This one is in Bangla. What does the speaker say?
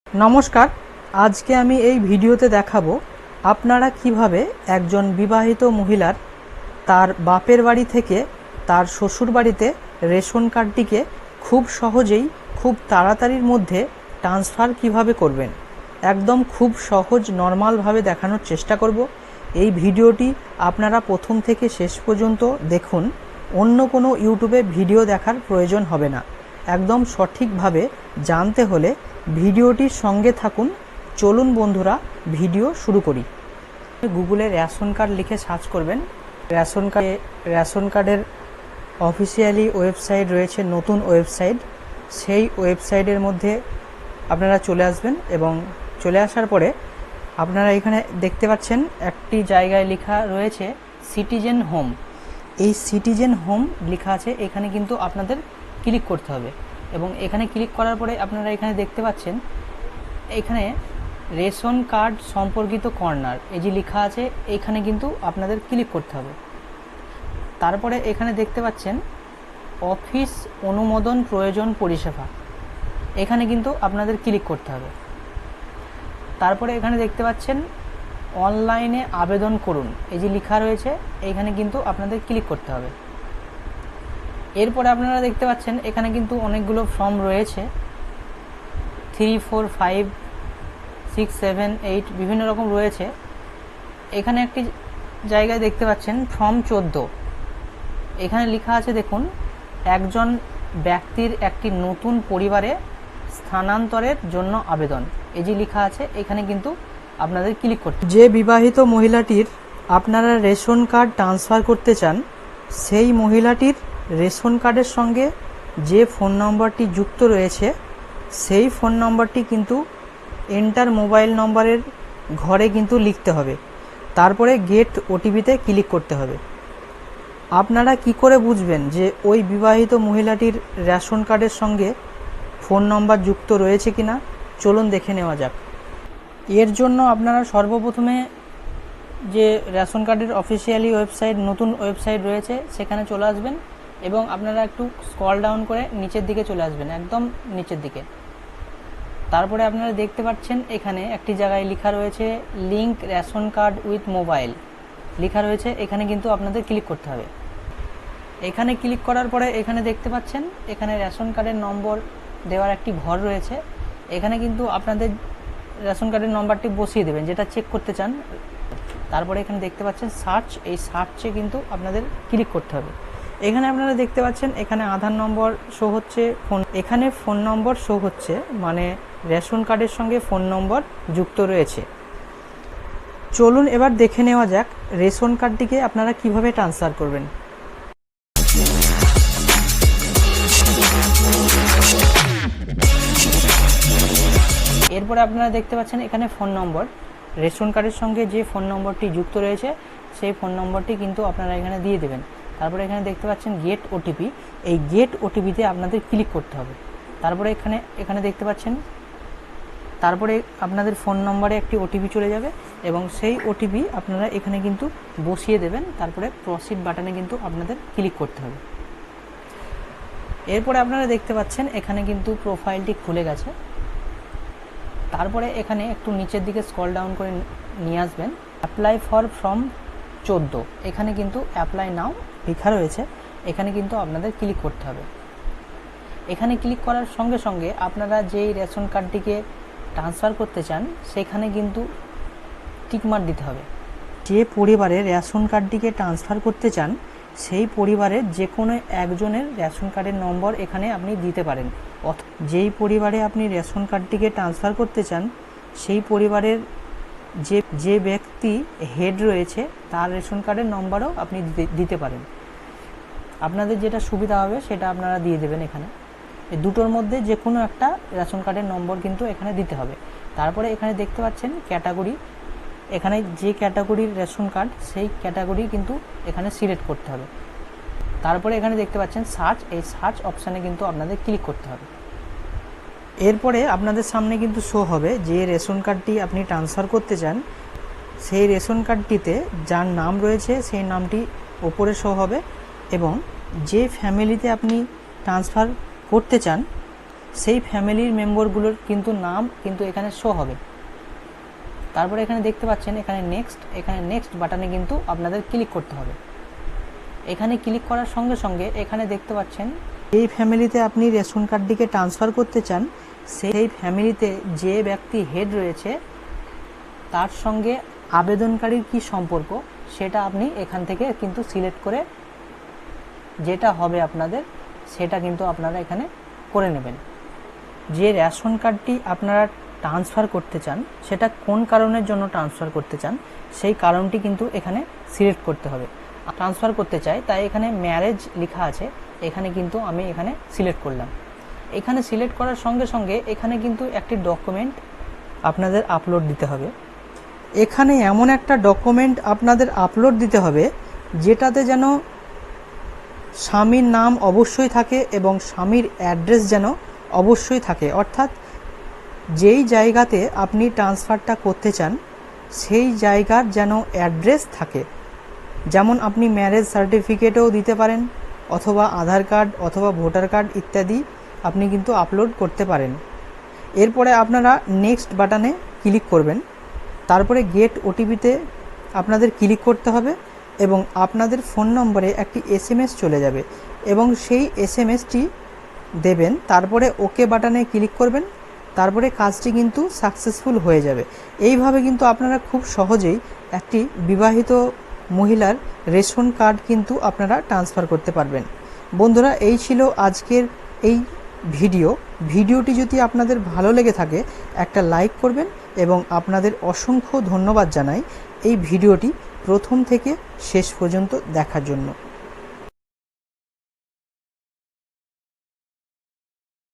নমস্কার, আজকে আমি এই ভিডিওতে দেখাবো আপনারা কিভাবে একজন বিবাহিত মহিলার তার বাপের বাড়ি থেকে তার শ্বশুর বাড়িতে রেশন কার্ডটিকে খুব সহজেই খুব তাড়াতাড়ির মধ্যে ট্রান্সফার কিভাবে করবেন। একদম খুব সহজ নর্মালভাবে দেখানোর চেষ্টা করব। এই ভিডিওটি আপনারা প্রথম থেকে শেষ পর্যন্ত দেখুন, অন্য কোনো ইউটিউবে ভিডিও দেখার প্রয়োজন হবে না। একদম সঠিকভাবে জানতে হলে ভিডিওটির সঙ্গে থাকুন। চলুন বন্ধুরা, ভিডিও শুরু করি। গুগলে রেশন কার্ড লিখে সার্চ করবেন। রেশন কার্ডের অফিসিয়ালি ওয়েবসাইট রয়েছে, নতুন ওয়েবসাইট। সেই ওয়েবসাইটের মধ্যে আপনারা চলে আসবেন এবং চলে আসার পরে আপনারা এখানে দেখতে পাচ্ছেন একটি জায়গায় লেখা রয়েছে সিটিজেন হোম। এই সিটিজেন হোম লেখা আছে, এখানে কিন্তু আপনাদের ক্লিক করতে হবে এবং এখানে ক্লিক করার পরে আপনারা এখানে দেখতে পাচ্ছেন এখানে রেশন কার্ড সম্পর্কিত কর্নার এই যে লেখা আছে, এখানে কিন্তু আপনাদের ক্লিক করতে হবে। তারপরে এখানে দেখতে পাচ্ছেন অফিস অনুমোদন প্রয়োজন পরিষেবা, এখানে কিন্তু আপনাদের ক্লিক করতে হবে। তারপরে এখানে দেখতে পাচ্ছেন অনলাইনে আবেদন করুন এই যে লেখা রয়েছে, এইখানে কিন্তু আপনাদের ক্লিক করতে হবে। এরপরে আপনারা দেখতে পাচ্ছেন এখানে কিন্তু অনেকগুলো ফর্ম রয়েছে, 3, 4, 5, 6, 7, 8 বিভিন্ন রকম রয়েছে। এখানে একটি জায়গায় দেখতে পাচ্ছেন ফর্ম 14, এখানে লেখা আছে দেখুন, একজন ব্যক্তির একটি নতুন পরিবারে স্থানান্তরের জন্য আবেদন এই যে লেখা আছে, এখানে কিন্তু আপনাদের ক্লিক করতে। যে বিবাহিত মহিলাটির আপনারা রেশন কার্ড ট্রান্সফার করতে চান, সেই মহিলাটির রেশন কার্ডের সঙ্গে যে ফোন নম্বরটি যুক্ত রয়েছে সেই ফোন নম্বরটি কিন্তু এন্টার মোবাইল নম্বরের ঘরে কিন্তু লিখতে হবে। তারপরে গেট ওটিপিতে ক্লিক করতে হবে। আপনারা কি করে বুঝবেন যে ওই বিবাহিত মহিলাটির রেশন কার্ডের সঙ্গে ফোন নম্বর যুক্ত রয়েছে কিনা? চলুন দেখে নেওয়া যাক। এর জন্য আপনারা সর্বপ্রথমে যে রেশন কার্ডের অফিসিয়ালি ওয়েবসাইট, নতুন ওয়েবসাইট রয়েছে, সেখানে চলে আসবেন এবং আপনারা একটু স্ক্রল ডাউন করে নিচের দিকে চলে আসবেন, একদম নিচের দিকে। তারপরে আপনারা দেখতে পাচ্ছেন এখানে একটি জায়গায় লেখা রয়েছে link ration card with mobile লেখা রয়েছে, এখানে কিন্তু আপনাদের ক্লিক করতে হবে। এখানে ক্লিক করার পরে এখানে দেখতে পাচ্ছেন এখানে রেশন কার্ডের নম্বর দেওয়ার একটি ঘর রয়েছে, এখানে কিন্তু আপনাদের রেশন কার্ডের নম্বরটি বসিয়ে দেবেন যেটা চেক করতে চান। তারপরে এখানে দেখতে পাচ্ছেন সার্চ, এই সার্চে কিন্তু আপনাদের ক্লিক করতে হবে। এখানে আপনারা দেখতে পাচ্ছেন এখানে আধার নম্বর শো হচ্ছে, এখানে ফোন নম্বর শো হচ্ছে, মানে রেশন কার্ডের সঙ্গে ফোন নম্বর যুক্ত রয়েছে। চলুন এবার দেখে নেওয়া যাক রেশন কার্ডটিকে আপনারা কিভাবে ট্রান্সফার করবেন। এরপরে আপনারা দেখতে পাচ্ছেন এখানে ফোন নম্বর, রেশন কার্ডের সঙ্গে যে ফোন নম্বরটি যুক্ত রয়েছে সেই ফোন নম্বরটি কিন্তু আপনারা এখানে দিয়ে দেবেন। তারপরে এখানে দেখতে পাচ্ছেন গেট ওটিপি, এই গেট ওটিপিতে আপনাদের ক্লিক করতে হবে। তারপরে এখানে দেখতে পাচ্ছেন তারপরে আপনাদের ফোন নম্বরে একটি ওটিপি চলে যাবে এবং সেই ওটিপি আপনারা এখানে কিন্তু বসিয়ে দেবেন। তারপরে প্রসিড বাটনে কিন্তু আপনাদের ক্লিক করতে হবে। এরপরে আপনারা দেখতে পাচ্ছেন এখানে কিন্তু প্রোফাইলটি খুলে গেছে। তারপরে এখানে একটু নিচের দিকে স্ক্রল ডাউন করে নিয়ে আসবেন, অ্যাপ্লাই ফর ফর্ম 14, এখানে কিন্তু অ্যাপ্লাই নাও লেখা রয়েছে, এখানে কিন্তু আপনাদের ক্লিক করতে হবে। এখানে ক্লিক করার সঙ্গে সঙ্গে আপনারা যেই রেশন কার্ডটিকে ট্রান্সফার করতে চান সেখানে কিন্তু টিকমার্ক দিতে হবে। যে পরিবারের রেশন কার্ডটিকে ট্রান্সফার করতে চান সেই পরিবারের যে কোনো একজনের রেশন কার্ডের নম্বর এখানে আপনি দিতে পারেন। যেই পরিবারে আপনি রেশন কার্ডটিকে ট্রান্সফার করতে চান সেই পরিবারের যে ব্যক্তি হেড রয়েছে তার রেশন কার্ডের নম্বরও আপনি দিতে পারেন। আপনাদের যেটা সুবিধা হবে সেটা আপনারা দিয়ে দেবেন। এখানে এই দুটোর মধ্যে যে কোনো একটা রেশন কার্ডের নম্বর কিন্তু এখানে দিতে হবে। তারপরে এখানে দেখতে পাচ্ছেন ক্যাটাগরি, এখানে যে ক্যাটাগরির রেশন কার্ড সেই ক্যাটাগরি কিন্তু এখানে সিলেক্ট করতে হবে। তারপরে এখানে দেখতে পাচ্ছেন সার্চ, এই সার্চ অপশানে কিন্তু আপনাদের ক্লিক করতে হবে। এরপরে আপনাদের সামনে কিন্তু শো হবে যে রেশন কার্ডটি আপনি ট্রান্সফার করতে চান সেই রেশন কার্ডটিতে যার নাম রয়েছে সেই নামটি ওপরে শো হবে এবং যে ফ্যামিলিতে আপনি ট্রান্সফার করতে চান সেই ফ্যামিলির মেম্বারগুলোর কিন্তু নাম কিন্তু এখানে শো হবে। তারপরে এখানে দেখতে পাচ্ছেন এখানে নেক্সট বাটনে কিন্তু আপনাদের ক্লিক করতে হবে। এখানে ক্লিক করার সঙ্গে সঙ্গে এখানে দেখতে পাচ্ছেন এই ফ্যামিলিতে আপনি রেশন কার্ডটিকে ট্রান্সফার করতে চান, সেই ফ্যামিলিতে যে ব্যক্তি হেড রয়েছে তার সঙ্গে আবেদনকারীর কি সম্পর্ক সেটা আপনি এখান থেকে কিন্তু সিলেক্ট করে যেটা হবে আপনাদের সেটা কিন্তু আপনারা এখানে করে নেবেন। যে রেশন কার্ডটি আপনারা ট্রান্সফার করতে চান সেটা কোন কারণের জন্য ট্রান্সফার করতে চান সেই কারণটি কিন্তু এখানে সিলেক্ট করতে হবে। ট্রান্সফার করতে চাই তাই এখানে ম্যারেজ লেখা আছে, এখানে কিন্তু আমি এখানে সিলেক্ট করলাম। এখানে সিলেক্ট করার সঙ্গে সঙ্গে এখানে কিন্তু একটি ডকুমেন্ট আপনাদের আপলোড দিতে হবে। এখানে এমন একটা ডকুমেন্ট আপনাদের আপলোড দিতে হবে যেটাতে যেন স্বামীর নাম অবশ্যই থাকে এবং স্বামীর অ্যাড্রেস যেন অবশ্যই থাকে, অর্থাৎ যেই জায়গাতে আপনি ট্রান্সফারটা করতে চান সেই জায়গার যেন অ্যাড্রেস থাকে। যেমন আপনি ম্যারেজ সার্টিফিকেটও দিতে পারেন, অথবা আধার কার্ড অথবা ভোটার কার্ড ইত্যাদি আপনি কিন্তু আপলোড করতে পারেন। এরপরে আপনারা নেক্সট বাটনে ক্লিক করবেন, তারপরে গেট ওটিপিতে আপনাদের ক্লিক করতে হবে এবং আপনাদের ফোন নম্বরে একটি SMS চলে যাবে এবং সেই SMSটি দেবেন। তারপরে ওকে বাটনে ক্লিক করবেন, তারপরে কাজটি কিন্তু সাকসেসফুল হয়ে যাবে। এইভাবে কিন্তু আপনারা খুব সহজেই একটি বিবাহিত মহিলার রেশন কার্ড কিন্তু আপনারা ট্রান্সফার করতে পারবেন। বন্ধুরা, এই ছিল আজকের এই ভিডিওটি যদি আপনাদের ভালো লেগে থাকে একটা লাইক করবেন এবং আপনাদের অসংখ্য ধন্যবাদ জানাই এই ভিডিওটি প্রথম থেকে শেষ পর্যন্ত দেখার জন্য।